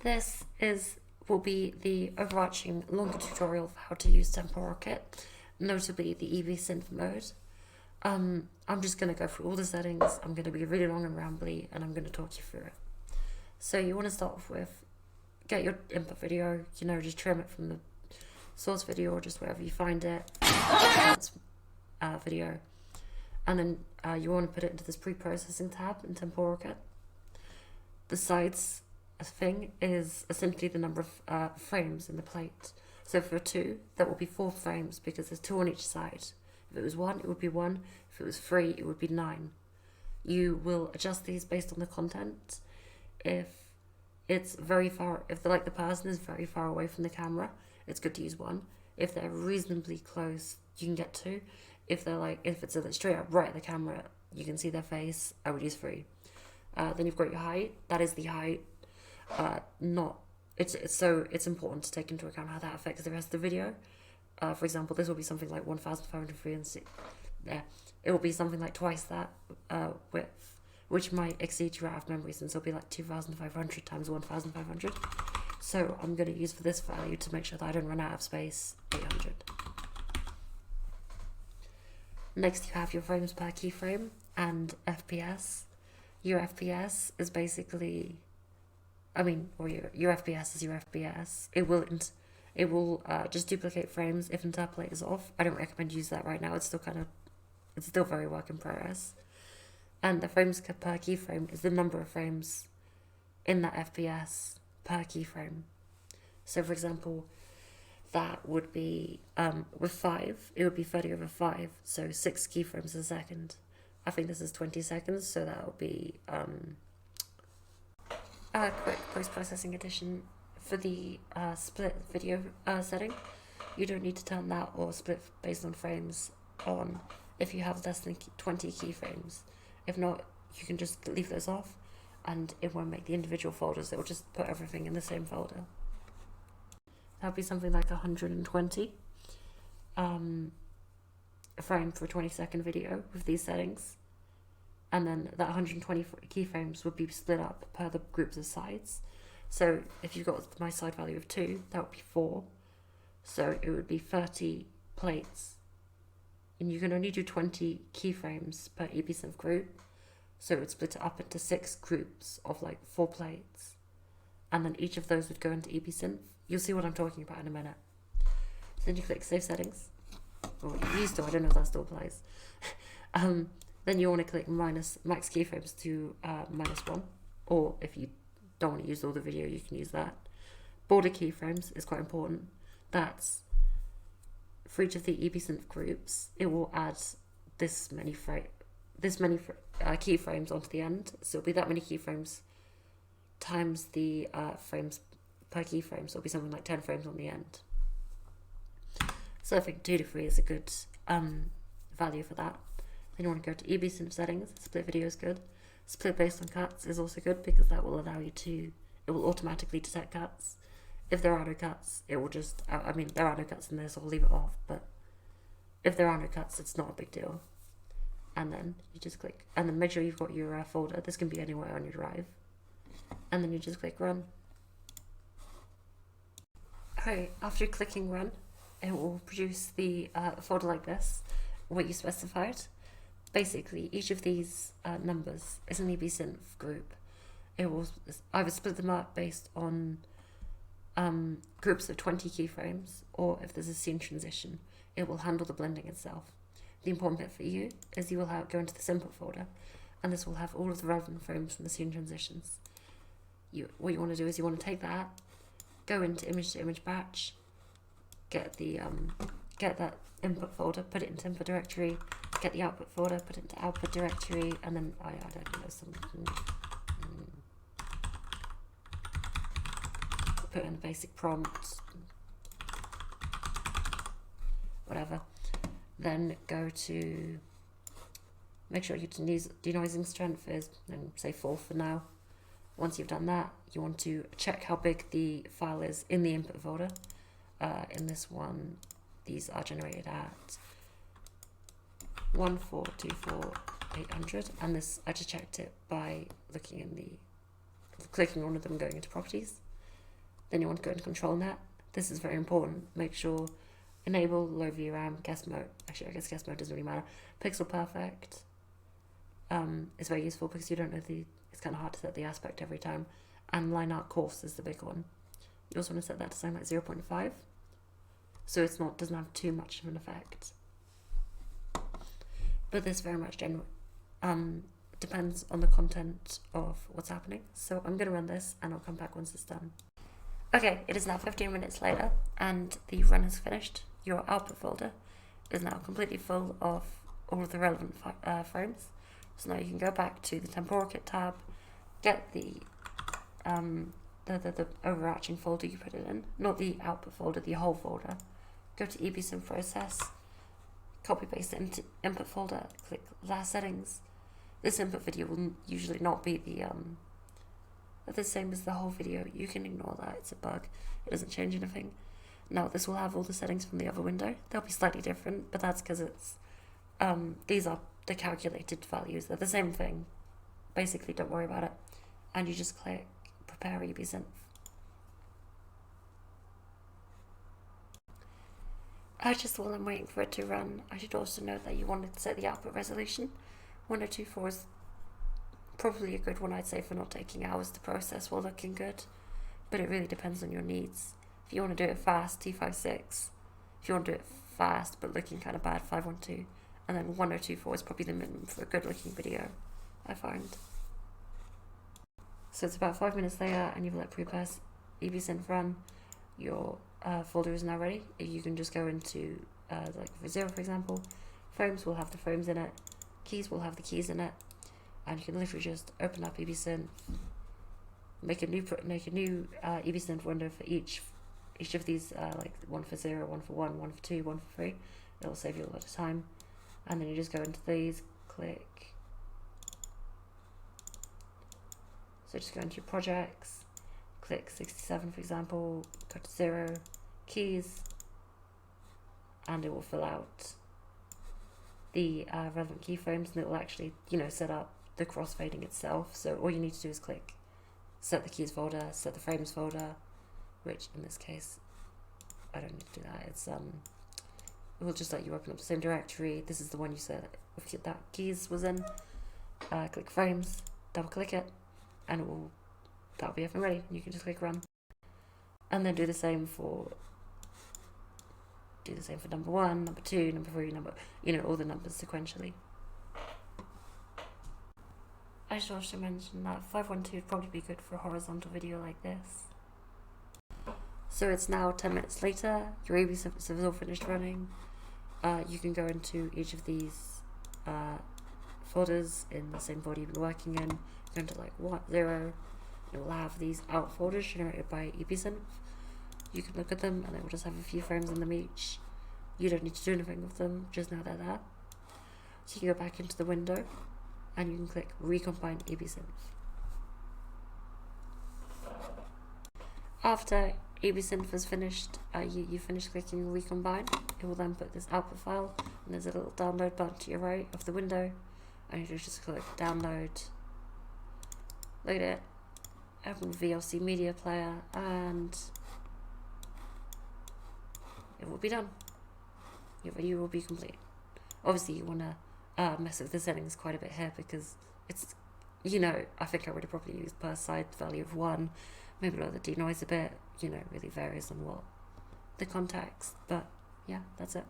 This will be the overarching longer tutorial of how to use TemporalKit, notably the Ebsynth mode. I'm just going to go through all the settings. I'm going to be really long and rambly, and I'm going to talk you through it. So you want to start off with, get your input video, just trim it from the source video or just wherever you find it, video, and then you want to put it into this pre-processing tab in TemporalKit. The sides thing is essentially the number of frames in the plate. So for 2, that will be 4 frames because there's 2 on each side. If it was 1, it would be 1. If it was 3, it would be 9. You will adjust these based on the content. If it's very far, if the person is very far away from the camera, it's good to use 1. If they're reasonably close, you can get 2. If it's straight up right at the camera, you can see their face, I would use 3. Then you've got your height. That is the height. It's important to take into account how that affects the rest of the video. For example, this will be something like 1,503 there. It will be something like twice that width, which might exceed your out of memory since it'll be like 2,500 times 1,500. So I'm going to use for this value to make sure that I don't run out of space 800. Next, you have your frames per keyframe and FPS. Your FPS is basically, your FPS is your FPS. It will just duplicate frames if interpolate is off. I don't recommend use that right now. It's still very work in progress. And the frames per keyframe is the number of frames in that FPS per keyframe. So for example, that would be, with 5, it would be 30 over 5, so 6 keyframes a second. I think this is 20 seconds, so that will be a quick post-processing addition for the split video setting. You don't need to turn that or split based on frames on if you have less than 20 keyframes. If not, you can just leave those off and it won't make the individual folders, it will just put everything in the same folder. That would be something like 120 a frame for a 20-second video with these settings. And then that 120 keyframes would be split up per the groups of sides. So if you've got my side value of 2, that would be 4. So it would be 30 plates. And you can only do 20 keyframes per Ebsynth group. So it would split it up into 6 groups of 4 plates. And then each of those would go into Ebsynth. You'll see what I'm talking about in a minute. So then you click Save Settings. Or you used to, I don't know if that still applies. Then you want to click max keyframes to -1. Or if you don't want to use all the video, you can use that. Border keyframes is quite important. That's for each of the Ebsynth groups, it will add this many keyframes onto the end. So it'll be that many keyframes times the frames per keyframe. So it'll be something like 10 frames on the end. So I think 2 to 3 is a good value for that. Then you want to go to Ebsynth settings. Split video is good. Split based on cuts is also good because that will allow you to, it will automatically detect cuts. If there are no cuts, it will just, there are no cuts in this, so I'll leave it off, but if there are no cuts, it's not a big deal. And then you just click, and then make sure you've got your folder. This can be anywhere on your drive. And then you just click run. Okay, after clicking run, it will produce the folder like this, what you specified. Basically, each of these numbers is an Ebsynth group. It will either split them up based on groups of 20 keyframes, or if there's a scene transition, it will handle the blending itself. The important bit for you is you will go into the input folder, and this will have all of the relevant frames from the scene transitions. What you want to do is you want to take that, go into image to image batch, get that input folder, put it into input directory, get the output folder, put it into output directory, and then I don't know, something. Put in a basic prompt, whatever. Then go to, make sure your denoising strength is, say 4 for now. Once you've done that, you want to check how big the file is in the input folder. In this one, these are generated at 1424800, and this I just checked it by clicking on one of them, going into properties. Then you want to go into control net. This is very important. Make sure enable low VRAM, guest mode. Actually, I guess guest mode doesn't really matter. Pixel perfect is very useful because you don't know it's kind of hard to set the aspect every time. And line art coarse is the big one. You also want to set that to something like 0.5, so doesn't have too much of an effect. But this very much depends on the content of what's happening. So I'm going to run this and I'll come back once it's done. Okay, it is now 15 minutes later and the run is finished. Your output folder is now completely full of all of the relevant frames. So now you can go back to the TemporalKit tab, get the overarching folder you put it in, not the output folder, the whole folder. Go to Ebsynth process, copy paste it into input folder, click last settings. This input video will usually not be the same as the whole video. You can ignore that, it's a bug, it doesn't change anything. Now this will have all the settings from the other window. They'll be slightly different, but that's because it's these are the calculated values, they're the same thing. Basically, don't worry about it. And you just click prepare Ebsynth. Just while I'm waiting for it to run, I should also note that you wanted to set the output resolution. 1024 is probably a good one, I'd say, for not taking hours to process while looking good, but it really depends on your needs. If you want to do it fast, T56. If you want to do it fast but looking kind of bad, 512. And then 1024 is probably the minimum for a good looking video, I find. So it's about 5 minutes later and you've let prepare Ebsynth run. Your folder is now ready. You can just go into, like for 0 for example, frames will have the frames in it, keys will have the keys in it, and you can literally just open up Ebsynth, make a new Ebsynth window for each of these, like one for 0, one for 1, one for 2, one for 3. It'll save you a lot of time. And then you just go into these, click. So just go into your projects, click 67 for example, go to 0, keys, and it will fill out the relevant keyframes, and it will actually, set up the crossfading itself. So all you need to do is click set the keys folder, set the frames folder, which in this case, I don't need to do that. It's it will just let you open up the same directory. This is the one you said that keys was in. Click frames, double click it, and that'll be everything ready. You can just click run, and then do the same for number 1, number 2, number 3, all the numbers sequentially. I should also mention that 512 would probably be good for a horizontal video like this. So it's now 10 minutes later, your Ebsynth is all finished running. You can go into each of these folders in the same folder you've been working in. Go into like 0, it will have these out folders generated by Ebsynth. You can look at them and it will just have a few frames in them each. You don't need to do anything with them, just know they're there. So you can go back into the window and you can click Recombine Ebsynth. After Ebsynth is finished, you finish clicking Recombine, it will then put this output file, and there's a little download button to your right of the window, and you just click download, load it, open VLC media player, and it will be done. Your video will be complete. Obviously you want to mess with the settings quite a bit here because it's, I think I would have probably used per side value of 1, maybe lower the denoise a bit, really varies on what the context, but yeah, that's it.